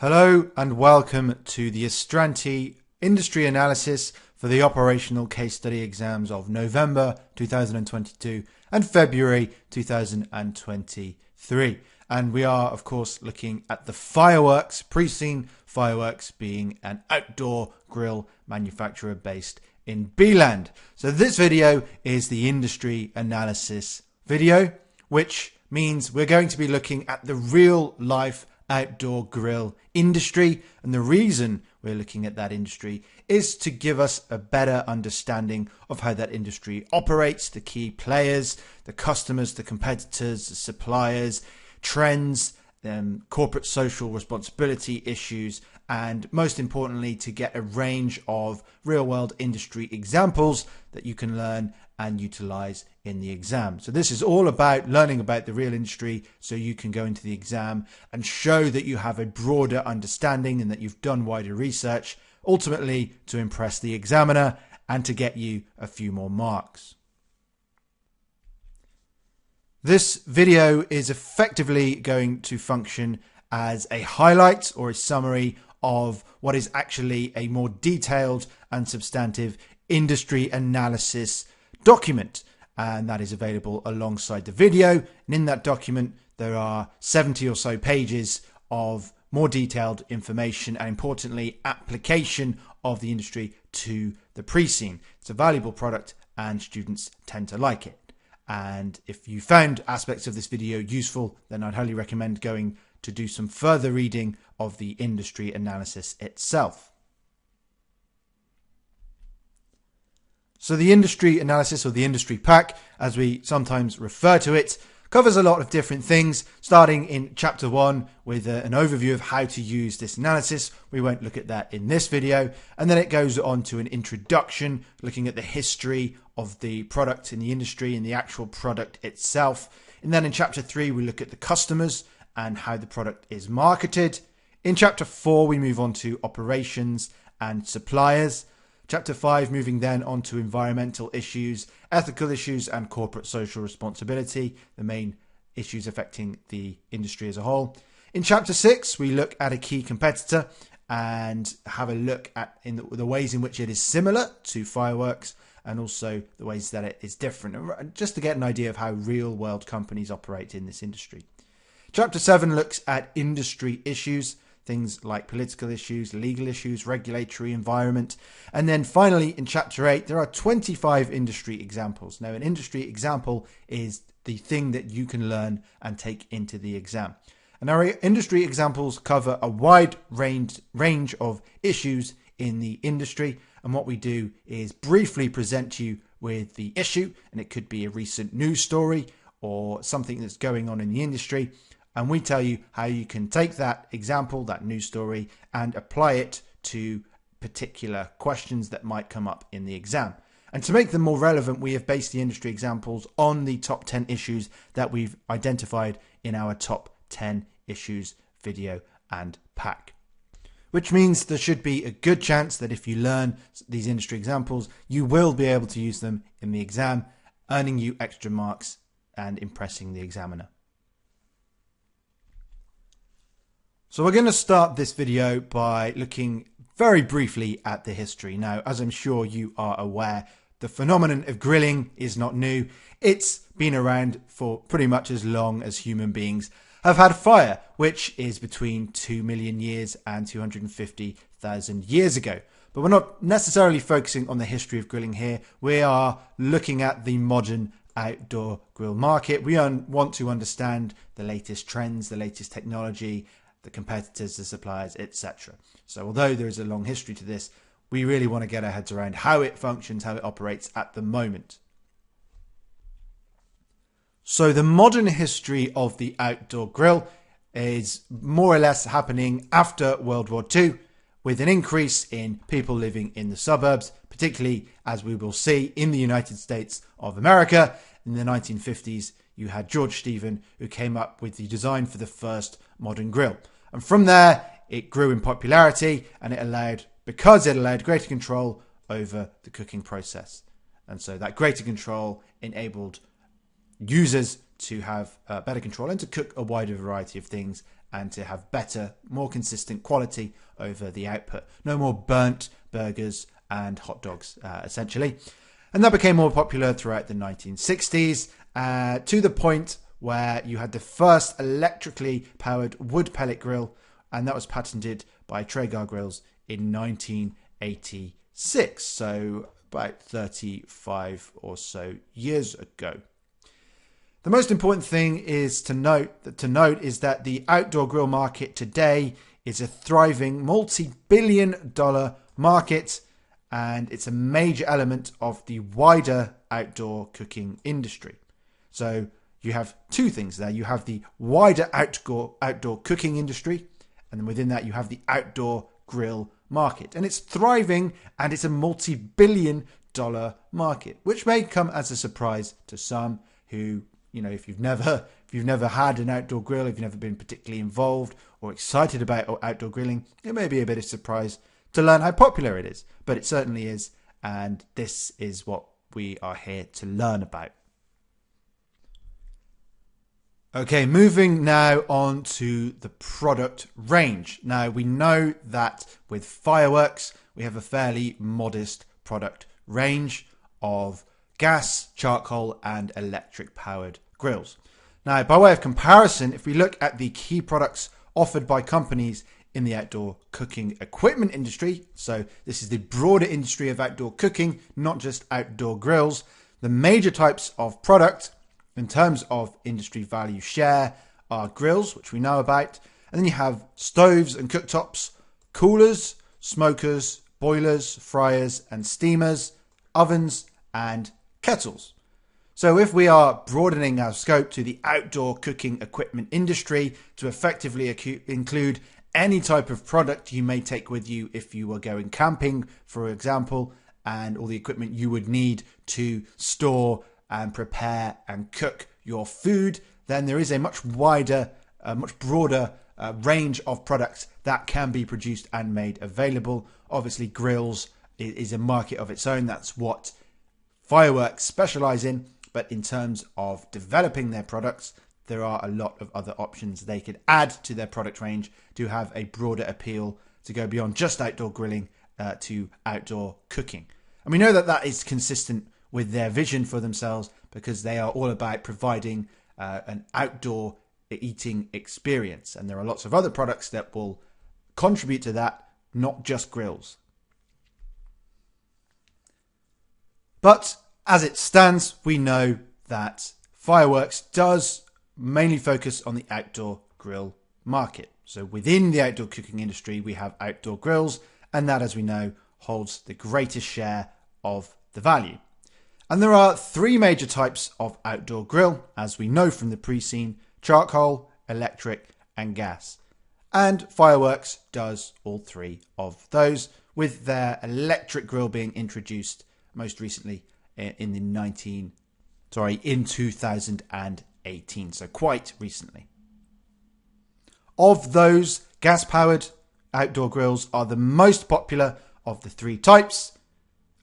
Hello and welcome to the Astranti industry analysis for the operational case study exams of November 2022 and February 2023. And we are, of course, looking at the FireWorks pre-scene, FireWorks being an outdoor grill manufacturer based in Beeland. So this video is the industry analysis video, which means we're going to be looking at the real life outdoor grill industry, and the reason we're looking at that industry is to give us a better understanding of how that industry operates, the key players, the customers, the competitors, the suppliers, trends, corporate social responsibility issues, and most importantly to get a range of real-world industry examples that you can learn and utilize in the exam. So this is all about learning about the real industry so you can go into the exam and show that you have a broader understanding and that you've done wider research, ultimately to impress the examiner and to get you a few more marks. This video is effectively going to function as a highlight or a summary of what is actually a more detailed and substantive industry analysis document, and that is available alongside the video. And in that document there are 70 or so pages of more detailed information and, importantly, application of the industry to the pre-scene. It's a valuable product and students tend to like it. And if you found aspects of this video useful, then I'd highly recommend going to do some further reading of the industry analysis itself. So the industry analysis, or the industry pack, as we sometimes refer to it, covers a lot of different things, starting in chapter 1 with an overview of how to use this analysis. We won't look at that in this video. And then it goes on to an introduction, looking at the history of the product in the industry and the actual product itself. And then in chapter 3, we look at the customers and how the product is marketed. In chapter 4, we move on to operations and suppliers. Chapter 5, moving then on to environmental issues, ethical issues, and corporate social responsibility, the main issues affecting the industry as a whole. In chapter 6, we look at a key competitor and have a look at the ways in which it is similar to FireWorks and also the ways that it is different, just to get an idea of how real-world companies operate in this industry. Chapter 7 looks at industry issues, things like political issues, legal issues, regulatory environment. And then finally, in chapter 8, there are 25 industry examples. Now, an industry example is the thing that you can learn and take into the exam. And our industry examples cover a wide range of issues in the industry. And what we do is briefly present you with the issue, and it could be a recent news story or something that's going on in the industry. And we tell you how you can take that example, that news story, and apply it to particular questions that might come up in the exam. And to make them more relevant, we have based the industry examples on the top 10 issues that we've identified in our top 10 issues video and pack. Which means there should be a good chance that if you learn these industry examples, you will be able to use them in the exam, earning you extra marks and impressing the examiner. So we're going to start this video by looking very briefly at the history. Now, as I'm sure you are aware, the phenomenon of grilling is not new. It's been around for pretty much as long as human beings have had fire, which is between 2 million years and 250,000 years ago. But we're not necessarily focusing on the history of grilling here. We are looking at the modern outdoor grill market. We want to understand the latest trends, the latest technology, the competitors, the suppliers, etc. So although there is a long history to this, we really want to get our heads around how it functions, how it operates at the moment. So the modern history of the outdoor grill is more or less happening after World War II, with an increase in people living in the suburbs, particularly, as we will see, in the United States of America. In the 1950s, you had George Stephen, who came up with the design for the first modern grill. And from there, it grew in popularity, and because it allowed greater control over the cooking process. And so that greater control enabled users to have better control and to cook a wider variety of things and to have better, more consistent quality over the output. No more burnt burgers and hot dogs, essentially. And that became more popular throughout the 1960s, to the point where you had the first electrically powered wood pellet grill, and that was patented by Traeger Grills in 1986, so about 35 or so years ago. The most important thing is to note is that the outdoor grill market today is a thriving multi-billion-dollar market, and it's a major element of the wider outdoor cooking industry. So you have two things there. You have the wider outdoor cooking industry, and then within that you have the outdoor grill market. And it's thriving, and it's a multi-billion-dollar market, which may come as a surprise to some who, if you've never had an outdoor grill, if you've never been particularly involved or excited about outdoor grilling, it may be a bit of a surprise to learn how popular it is. But it certainly is, and this is what we are here to learn about. Okay, moving now on to the product range. Now, we know that with FireWorks, we have a fairly modest product range of gas, charcoal, and electric powered grills. Now, by way of comparison, if we look at the key products offered by companies in the outdoor cooking equipment industry, so this is the broader industry of outdoor cooking, not just outdoor grills, the major types of product in terms of industry value share are grills, which we know about, and then you have stoves and cooktops, coolers, smokers, boilers, fryers and steamers, ovens and kettles. So if we are broadening our scope to the outdoor cooking equipment industry to effectively include any type of product you may take with you if you were going camping, for example, and all the equipment you would need to store and prepare and cook your food, then there is a much wider, much broader range of products that can be produced and made available. Obviously, grills is a market of its own. That's what FireWorks specialize in. But in terms of developing their products, there are a lot of other options they could add to their product range to have a broader appeal, to go beyond just outdoor grilling to outdoor cooking. And we know that that is consistent with their vision for themselves, because they are all about providing an outdoor eating experience. And there are lots of other products that will contribute to that, not just grills. But as it stands, we know that FireWorks does mainly focus on the outdoor grill market. So within the outdoor cooking industry, we have outdoor grills, and that, as we know, holds the greatest share of the value. And there are three major types of outdoor grill, as we know from the pre-scene: charcoal, electric, and gas. And FireWorks does all three of those, with their electric grill being introduced most recently in 2018, so quite recently. Of those, gas-powered outdoor grills are the most popular of the three types.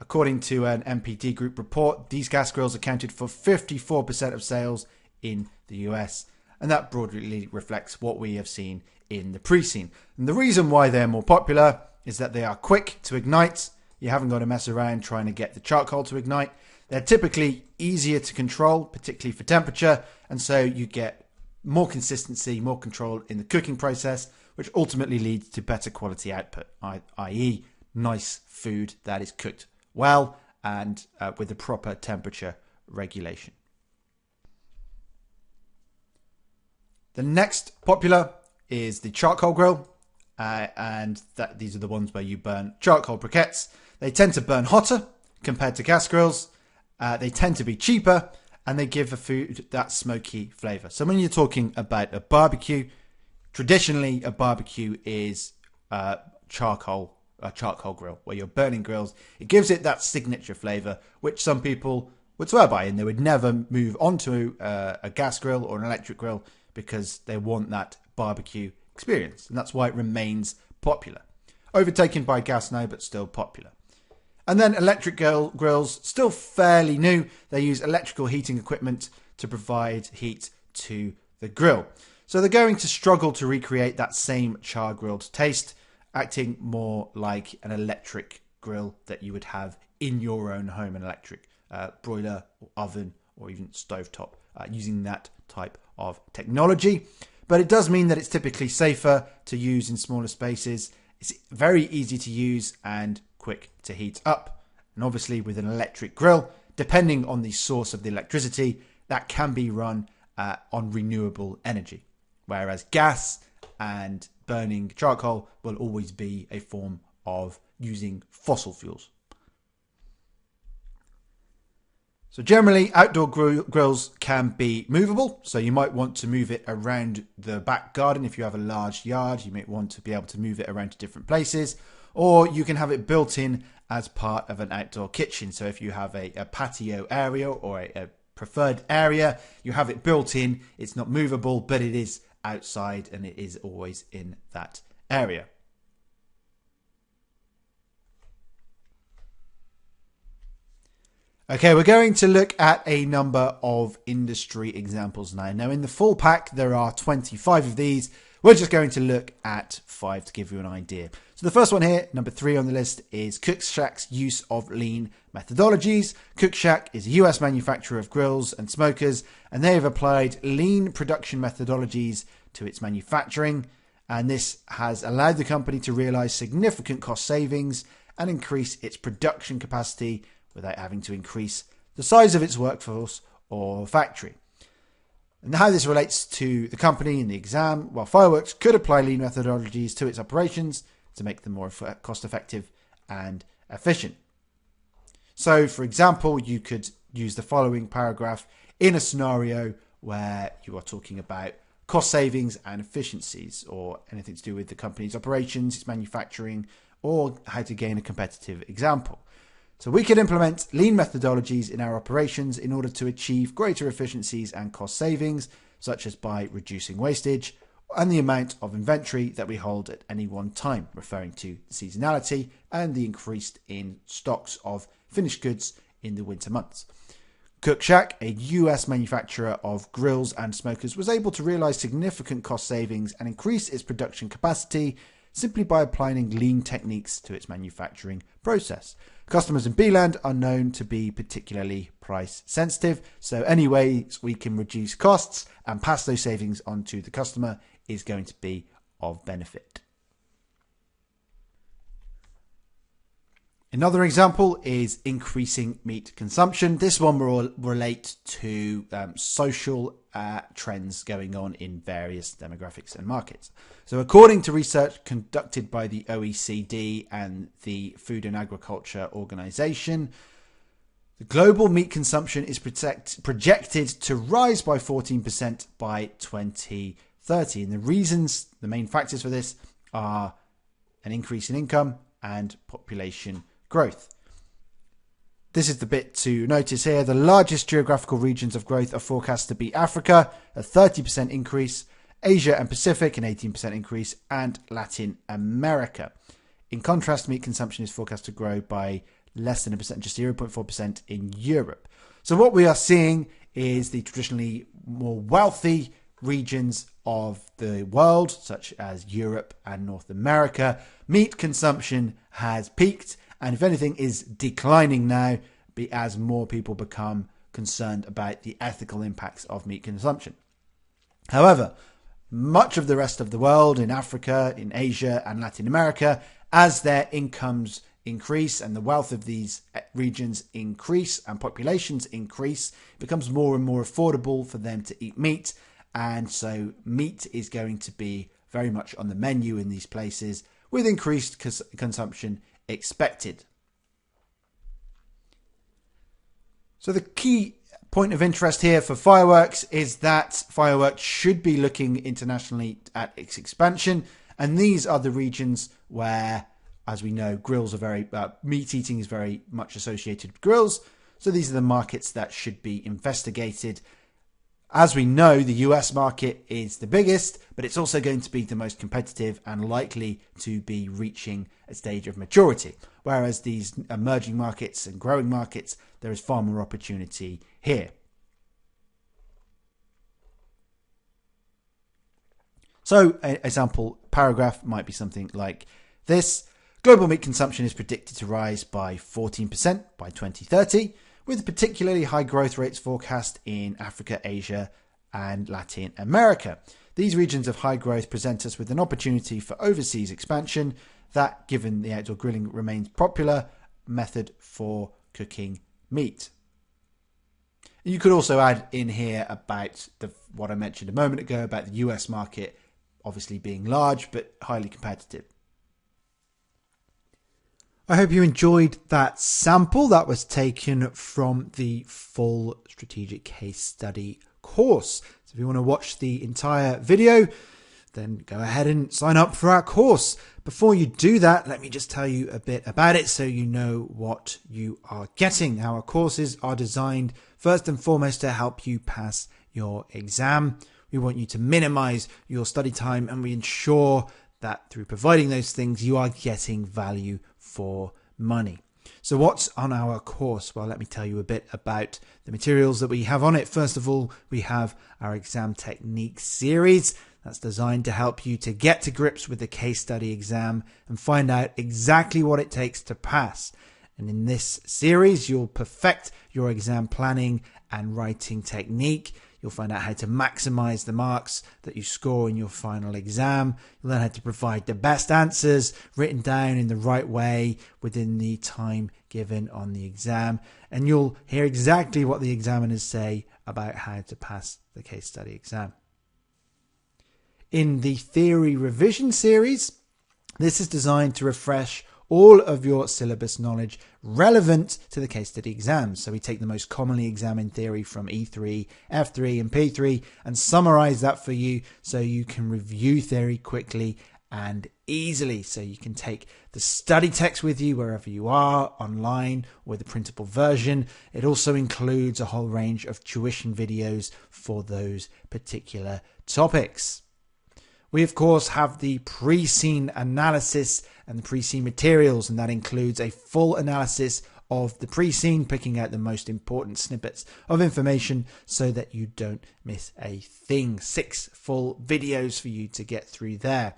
According to an MPD Group report, these gas grills accounted for 54% of sales in the US, and that broadly reflects what we have seen in the pre-scene. And the reason why they're more popular is that they are quick to ignite. You haven't got to mess around trying to get the charcoal to ignite. They're typically easier to control, particularly for temperature, and so you get more consistency, more control in the cooking process, which ultimately leads to better quality output, i.e. nice food that is cooked well and with the proper temperature regulation. The next popular is the charcoal grill, and these are the ones where you burn charcoal briquettes. They tend to burn hotter compared to gas grills. They tend to be cheaper, and they give the food that smoky flavour. So when you're talking about a barbecue, traditionally a barbecue is a charcoal grill, where you're burning grills. It gives it that signature flavour, which some people would swear by, and they would never move onto a gas grill or an electric grill because they want that barbecue experience. And that's why it remains popular. Overtaken by gas now, but still popular. And then electric grills, still fairly new. They use electrical heating equipment to provide heat to the grill. So they're going to struggle to recreate that same char-grilled taste, acting more like an electric grill that you would have in your own home, an electric broiler or oven or even stovetop, using that type of technology. But it does mean that it's typically safer to use in smaller spaces. It's very easy to use and quick to heat up. And obviously with an electric grill, depending on the source of the electricity, that can be run on renewable energy. Whereas gas and burning charcoal will always be a form of using fossil fuels. So generally, outdoor grills can be movable. So you might want to move it around the back garden. If you have a large yard, you might want to be able to move it around to different places. Or you can have it built in as part of an outdoor kitchen. So if you have a patio area or a preferred area, you have it built in. It's not movable, but it is outside and it is always in that area. Okay, we're going to look at a number of industry examples now. Now, in the full pack, there are 25 of these. We're just going to look at 5 to give you an idea. So the first one here, number 3 on the list, is Cookshack's use of lean methodologies. Cookshack is a US manufacturer of grills and smokers, and they have applied lean production methodologies to its manufacturing. And this has allowed the company to realize significant cost savings and increase its production capacity without having to increase the size of its workforce or factory. And how this relates to the company in the exam, well, FireWorks could apply lean methodologies to its operations to make them more cost effective and efficient. So, for example, you could use the following paragraph in a scenario where you are talking about cost savings and efficiencies, or anything to do with the company's operations, its manufacturing, or how to gain a competitive example. So we could implement lean methodologies in our operations in order to achieve greater efficiencies and cost savings, such as by reducing wastage and the amount of inventory that we hold at any one time, referring to seasonality and the increase in stocks of finished goods in the winter months. Cookshack, a US manufacturer of grills and smokers, was able to realize significant cost savings and increase its production capacity simply by applying lean techniques to its manufacturing process. Customers in B-Land are known to be particularly price sensitive, so any ways we can reduce costs and pass those savings on to the customer is going to be of benefit. Another example is increasing meat consumption. This one will relate to social trends going on in various demographics and markets. So according to research conducted by the OECD and the Food and Agriculture Organization, the global meat consumption is projected to rise by 14% by 2030. And the main factors for this are an increase in income and population growth. This is the bit to notice here. The largest geographical regions of growth are forecast to be Africa, a 30% increase, Asia and Pacific, an 18% increase, and Latin America. In contrast, meat consumption is forecast to grow by less than 1%, just 0.4% in Europe. So what we are seeing is the traditionally more wealthy regions of the world, such as Europe and North America. Meat consumption has peaked, and if anything is declining now, as more people become concerned about the ethical impacts of meat consumption. However, much of the rest of the world, in Africa, in Asia and Latin America, as their incomes increase and the wealth of these regions increase and populations increase, it becomes more and more affordable for them to eat meat. And so meat is going to be very much on the menu in these places, with increased consumption expected. So the key point of interest here for FireWorks is that FireWorks should be looking internationally at its expansion. And these are the regions where, as we know, meat eating is very much associated with grills. So these are the markets that should be investigated. As we know, the US market is the biggest, but it's also going to be the most competitive and likely to be reaching a stage of maturity. Whereas these emerging markets and growing markets, there is far more opportunity here. So a sample paragraph might be something like this. Global meat consumption is predicted to rise by 14% by 2030, with particularly high growth rates forecast in Africa, Asia, and Latin America. These regions of high growth present us with an opportunity for overseas expansion that, given the outdoor grilling remains popular method for cooking meat. You could also add in here about what I mentioned a moment ago about the US market obviously being large but highly competitive. I hope you enjoyed that sample that was taken from the full strategic case study course. So if you want to watch the entire video, then go ahead and sign up for our course. Before you do that, let me just tell you a bit about it so you know what you are getting. Our courses are designed first and foremost to help you pass your exam. We want you to minimize your study time, and we ensure that through providing those things, you are getting value for money. So what's on our course? Well, let me tell you a bit about the materials that we have on it. First of all, we have our exam technique series that's designed to help you to get to grips with the case study exam and find out exactly what it takes to pass. And in this series, you'll perfect your exam planning and writing technique. You'll find out how to maximize the marks that you score in your final exam. You'll learn how to provide the best answers written down in the right way within the time given on the exam. And you'll hear exactly what the examiners say about how to pass the case study exam. In the theory revision series, this is designed to refresh all of your syllabus knowledge relevant to the case study exams. So we take the most commonly examined theory from E3, F3 and P3 and summarize that for you so you can review theory quickly and easily. So you can take the study text with you wherever you are, online or with the printable version. It also includes a whole range of tuition videos for those particular topics. We, of course, have the pre-scene analysis and the pre-scene materials, and that includes a full analysis of the pre-scene, picking out the most important snippets of information so that you don't miss a thing. 6 full videos for you to get through there.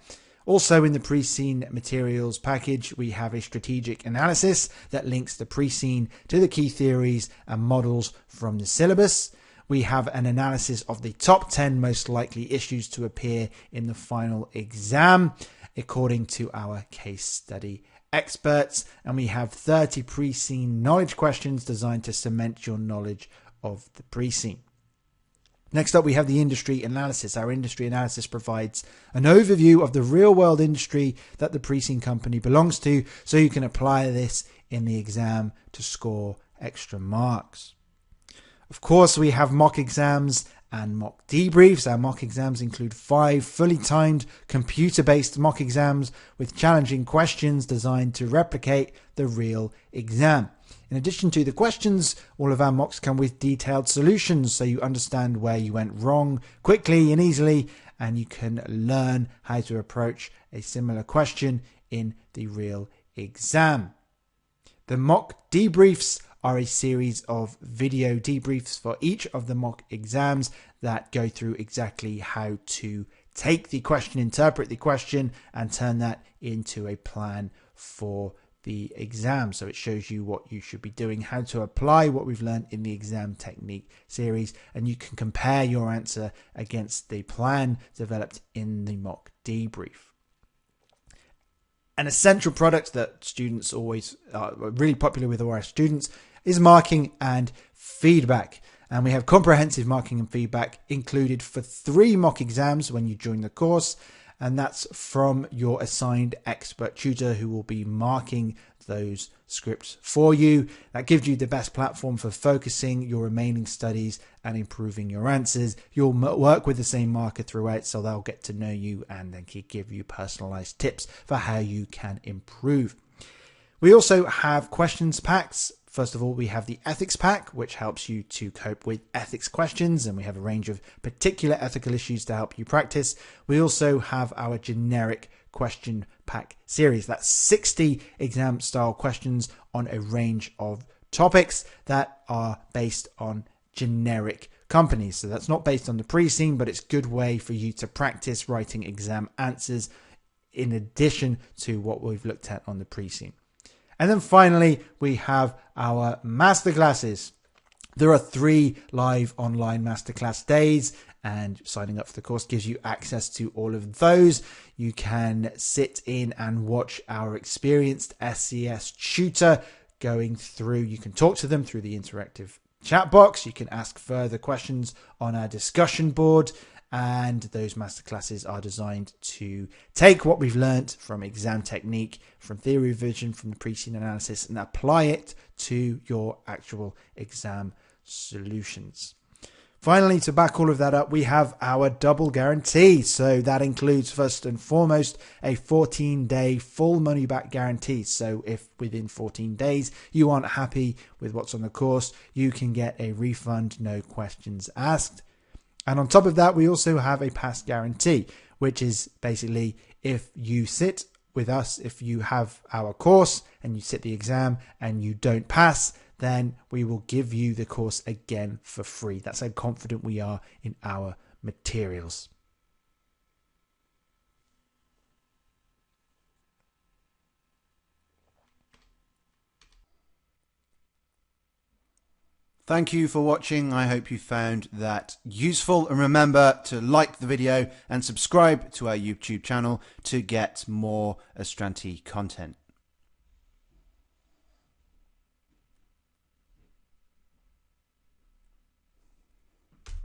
Also in the pre-scene materials package, we have a strategic analysis that links the pre-scene to the key theories and models from the syllabus. We have an analysis of the top 10 most likely issues to appear in the final exam, according to our case study experts. And we have 30 pre-scene knowledge questions designed to cement your knowledge of the pre-scene. Next up, we have the industry analysis. Our industry analysis provides an overview of the real-world industry that the pre-scene company belongs to, so you can apply this in the exam to score extra marks. Of course, we have mock exams and mock debriefs. Our mock exams include 5 fully timed computer-based mock exams with challenging questions designed to replicate the real exam. In addition to the questions, all of our mocks come with detailed solutions so you understand where you went wrong quickly and easily, and you can learn how to approach a similar question in the real exam. The mock debriefs are a series of video debriefs for each of the mock exams that go through exactly how to take the question, interpret the question, and turn that into a plan for the exam. So it shows you what you should be doing, how to apply what we've learned in the exam technique series, and you can compare your answer against the plan developed in the mock debrief. An essential product that students always are really popular with our students is marking and feedback. And we have comprehensive marking and feedback included for 3 mock exams when you join the course. And that's from your assigned expert tutor who will be marking those scripts for you. That gives you the best platform for focusing your remaining studies and improving your answers. You'll work with the same marker throughout, so they'll get to know you and then give you personalized tips for how you can improve. We also have questions packs. First of all, we have the ethics pack, which helps you to cope with ethics questions, and we have a range of particular ethical issues to help you practice. We also have our generic question pack series. That's 60 exam style questions on a range of topics that are based on generic companies. So that's not based on the pre-scene, but it's a good way for you to practice writing exam answers in addition to what we've looked at on the pre-scene. And then finally, we have our masterclasses. There are 3 live online masterclass days, and signing up for the course gives you access to all of those. You can sit in and watch our experienced SCS tutor going through. You can talk to them through the interactive chat box. You can ask further questions on our discussion board. And those masterclasses are designed to take what we've learnt from exam technique, from theory revision, from the pre-scene analysis, and apply it to your actual exam solutions. Finally, to back all of that up, we have our double guarantee. So that includes, first and foremost, a 14-day full money back guarantee. So if within 14 days you aren't happy with what's on the course, you can get a refund, no questions asked. And on top of that, we also have a pass guarantee, which is basically if you sit with us, if you have our course and you sit the exam and you don't pass, then we will give you the course again for free. That's how confident we are in our materials. Thank you for watching. I hope you found that useful. And remember to like the video and subscribe to our YouTube channel to get more Astranti content.